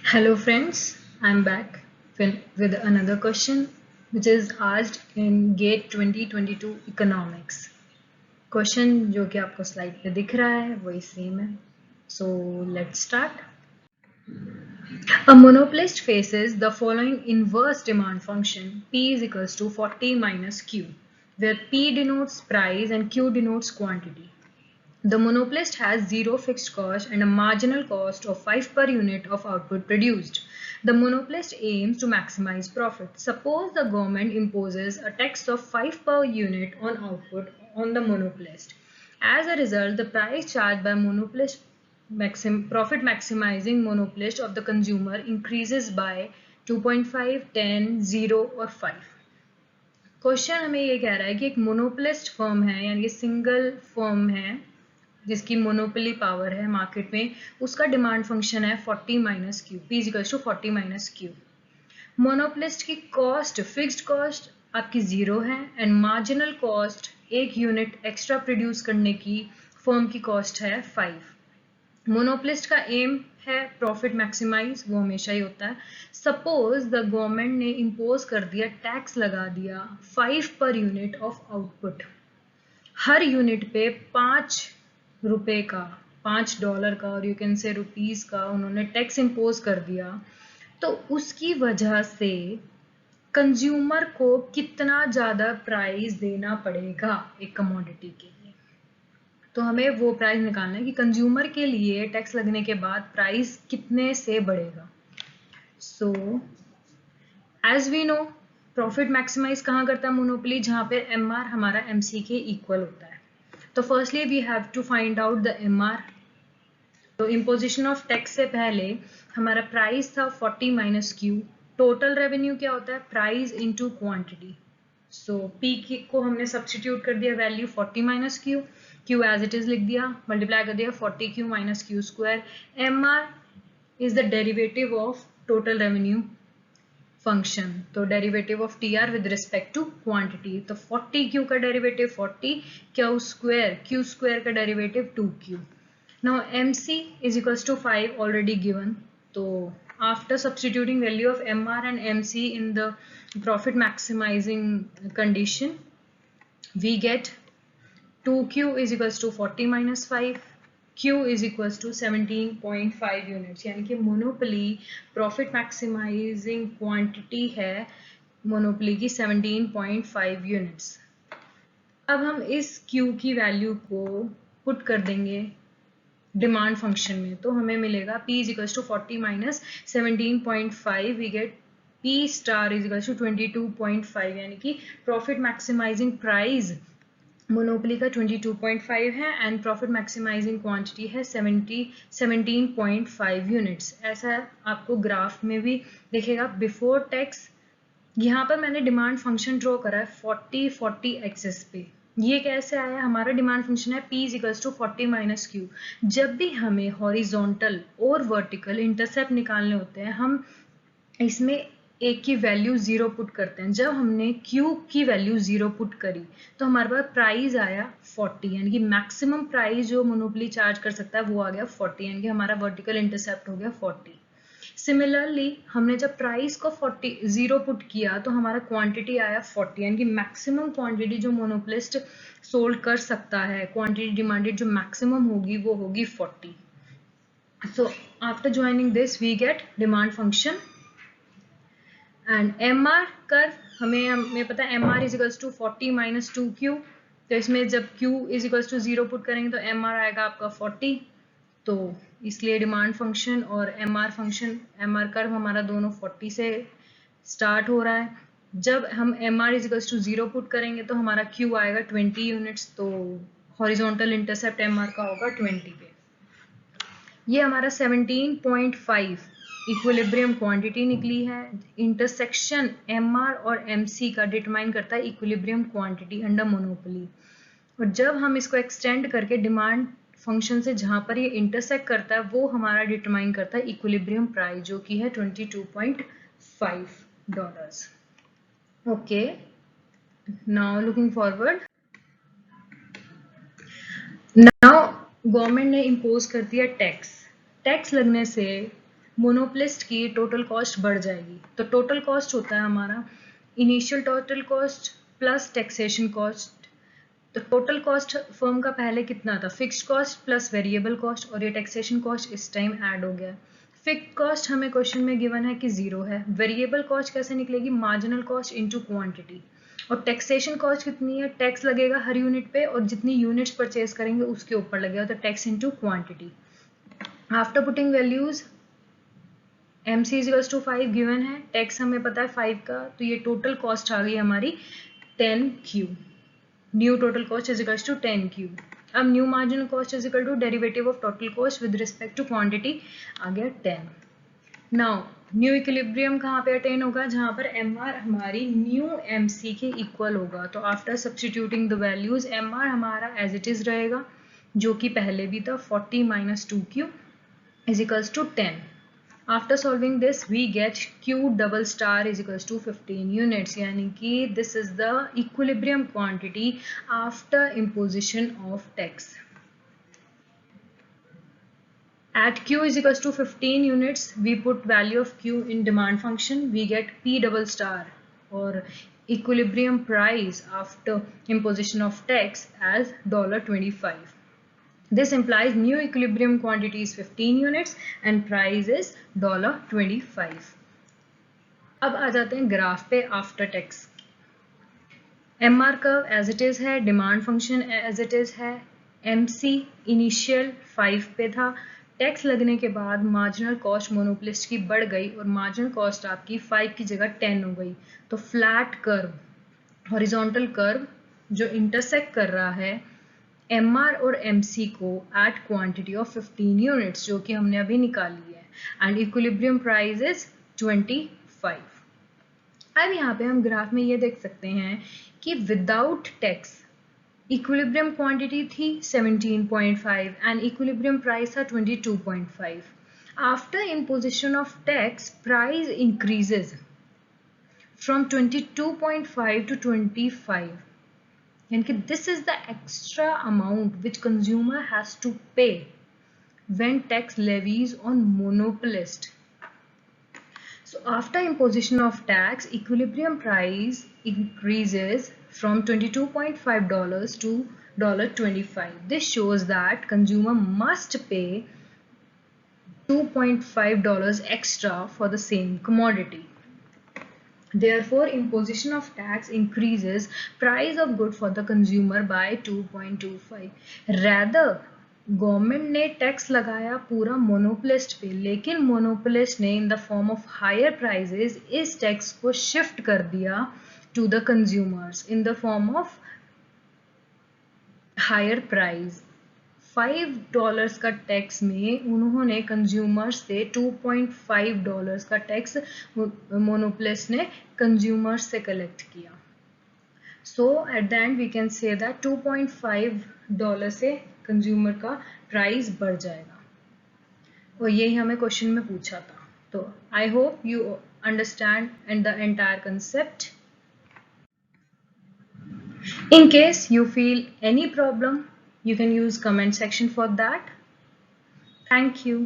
Hello friends, I'm back with another question which is asked in GATE 2022 Economics. Question जो कि आपको slide पे दिख रहा है वही सेम है. So let's start. A monopolist faces the following inverse demand function P is equals to 40 minus Q, where P denotes price and Q denotes quantity. The monopolist has zero fixed cost and a marginal cost of 5 per unit of output produced. The monopolist aims to maximize profit. Suppose the government imposes a tax of 5 per unit on output on the monopolist. As a result, the price charged by monopolist profit maximizing monopolist of the consumer increases by 2.5, 10, 0 और 5. Question हमें ये कह रहा है कि एक monopolist firm है यानी कि सिंगल फर्म है जिसकी मोनोपोली पावर है मार्केट में, उसका डिमांड फंक्शन है 40 minus Q, P is equals to 40 minus Q. Monopolist की कॉस्ट, फिक्स्ड कॉस्ट आपकी जीरो है एंड मार्जिनल कॉस्ट एक यूनिट एक्स्ट्रा प्रोड्यूस करने की फर्म की कॉस्ट है 5. मोनोपोलिस्ट का एम है प्रॉफिट मैक्सिमाइज, वो हमेशा ही होता है. सपोज द गवर्नमेंट ने इम्पोज कर दिया, टैक्स लगा दिया 5 per unit of output. Her unit पे 5 रुपए का, $5 का और यू कैन से रुपीज का उन्होंने टैक्स इम्पोज कर दिया. तो उसकी वजह से कंज्यूमर को कितना ज्यादा प्राइस देना पड़ेगा एक कमोडिटी के लिए. तो हमें वो प्राइस निकालना है कि कंज्यूमर के लिए टैक्स लगने के बाद प्राइस कितने से बढ़ेगा. So as we know profit maximize कहाँ करता है मोनोपोली, जहाँ पे एमआर हमारा एमसी के इक्वल होता है. तो firstly we have to find out the MR. तो इम्पोजिशन ऑफ टैक्स से पहले हमारा प्राइस था 40 माइनस क्यू. टोटल रेवेन्यू क्या होता है, price into quantity. So P को हमने सब्स्टिट्यूट कर दिया value 40 minus Q, Q as it is लिख दिया, मल्टीप्लाई कर दिया 40 Q minus Q square. MR is the derivative of total revenue function. तो derivative of T R with respect to quantity. तो 40 क्यू का डेरिवेटिव 40, क्यू स्क्वायर का derivative 2q. Now mc is equals to 5 already given. तो after substituting value of mr and mc in the profit maximizing condition we get 2q is equals to 40 minus 5, Q is equals to 17.5 units. यानी कि monopoly profit maximising quantity है monopoly की 17.5 units. अब हम इस Q की value को put कर देंगे डिमांड फंक्शन में, तो हमें मिलेगा P is equals to 40 minus 17.5, we get P star is equals to 22.5. यानी कि प्रॉफिट मैक्सिमाइजिंग प्राइस मोनोपोली का 22.5 है एंड प्रॉफिट मैक्सिमाइजिंग क्वांटिटी है 17.5 यूनिट्स. ऐसा आपको ग्राफ में भी दिखेगा बिफोर टैक्स. यहाँ पर मैंने डिमांड फंक्शन ड्रॉ करा है 40 एक्सेस पे. ये कैसे आया, हमारा डिमांड फंक्शन है P is equals to 40 minus Q. जब भी हमें हॉरिजॉन्टल और वर्टिकल इंटरसेप्ट निकालने होते हैं हम इसमें एक की वैल्यू 0 पुट करते हैं. जब हमने Q की वैल्यू 0 पुट करी तो हमारे पास प्राइस आया 40, यानी कि मैक्सिमम प्राइस जो मोनोपोली चार्ज कर सकता है वो आ गया 40, यानी कि हमारा वर्टिकल इंटरसेप्ट हो गया 40. सिमिलरली हमने जब प्राइस को 0 पुट किया तो हमारा क्वांटिटी आया 40, यानी कि मैक्सिमम क्वांटिटी जो मोनोपोलिस्ट सोल्ड कर सकता है, क्वांटिटी डिमांडेड जो मैक्सिमम होगी वो होगी 40. So after joining this we get demand function and MR कर हमें पता है MR is equals to 40 minus 2Q. तो इसमें जब Q is equals to 0 put करेंगे तो MR आएगा आपका 40. तो इसलिए डिमांड फंक्शन और MR फंक्शन, MR कर्व हमारा दोनों 40 से स्टार्ट हो रहा है. जब हम MR is equals to 0 put करेंगे तो हमारा Q आएगा 20 यूनिट्स. तो हॉरिजॉन्टल इंटरसेप्ट MR का होगा 20 पे. ये हमारा 17.5 इक्विलिब्रियम क्वांटिटी निकली है. इंटरसेक्शन MR और MC का डिटरमाइन करता है इक्विलिब्रियम क्वांटिटी अंडर मोनोपोली. और जब हम इसको एक्सटेंड करके डिमांड फंक्शन से जहां पर ये इंटरसेक्ट करता है वो हमारा डिटरमाइन करता है इक्विलिब्रियम प्राइस जो कि है $22.5. Okay, now looking forward. Now government ने इम्पोज कर दिया टैक्स. टैक्स लगने से मोनोप्लिस्ट की टोटल कॉस्ट बढ़ जाएगी। तो टोटल कॉस्ट होता है हमारा initial total cost plus taxation cost. तो टोटल कॉस्ट फर्म का पहले कितना था, fixed cost plus variable cost, और ये टैक्सेशन कॉस्ट इस टाइम ऐड हो गया। फिक्स्ड कॉस्ट हमें क्वेश्चन में गिवन है कि 0 है। वेरिएबल कॉस्ट कैसे निकलेगी, मार्जिनल कॉस्ट इनटू क्वांटिटी। और टैक्सेशन कॉस्ट कितनी है, टैक्स लगेगा हर यूनिट पे और जितनी यूनिट्स परचेज करेंगे उसके ऊपर लगेगा, तो tax into quantity. After putting values MC is to 5 given है, टैक्स हमें पता है 5 का, तो ये टोटल कॉस्ट आ गई हमारी 10Q। New total cost is equals to 10Q। अब new marginal cost is equal to derivative of total cost with respect to quantity आ गया 10। नाउ न्यू इक्विलिब्रियम कहाँ पे अटेन होगा, जहाँ पर MR हमारी न्यू MC के इक्वल होगा। तो after substituting the values MR हमारा एज इट इज रहेगा, जो कि पहले भी था 40 minus 2Q is equals to 10. After solving this we get Q double star is equals to 15 units, यानी कि this is the equilibrium quantity after imposition of tax. At Q is equals to 15 units, we put value of Q in demand function, we get P double star or equilibrium price after imposition of tax as $25. This implies new equilibrium quantity is 15 units and price is $25. अब आ जाते हैं graph पे after tax. MR curve as it is है, demand function as it is है, MC initial 5 पे था, tax लगने के बाद मार्जिनल कॉस्ट मोनोप्लिस्ट की बढ़ गई और मार्जिनल कॉस्ट आपकी 5 की जगह 10 हो गई। तो फ्लैट कर्व, हॉरिजॉन्टल कर्व जो इंटरसेक्ट कर रहा है MR और MC को एट क्वांटिटी ऑफ 15 यूनिट्स, जो कि हमने अभी निकाली है, एंड इक्विलिब्रियम प्राइस इज 25। अब यहाँ पे हम ग्राफ में ये देख सकते हैं कि विदाउट टैक्स इक्विलिब्रियम क्वांटिटी थी 17.5 एंड इक्विलिब्रियम प्राइस था 22.5। After imposition of tax price increases from 22.5 to 25, यानी कि this is the extra amount which consumer has to pay when tax levies on monopolist. So after imposition of tax, equilibrium price increases from $22.5 to $25. This shows that consumer must pay $2.5 extra for the same commodity. Therefore, imposition of tax increases price of good for the consumer by 2.25. Rather, government ने tax लगाया पूरा monopolist पे, लेकिन monopolist ने in the form of higher prices इस tax को shift कर दिया to the consumers in the form of higher price. $5 का टैक्स में उन्होंने कंज्यूमर्स से $2.5 का टैक्स मोनोपोलिस्ट ने कंज्यूमर्स से कलेक्ट किया। So at the end we can say that $2.5 से कंज्यूमर का प्राइस बढ़ जाएगा, और यही हमें क्वेश्चन में पूछा था। तो I hope you understand and the entire concept. In case you feel any problem, you can use comment section for that. Thank you.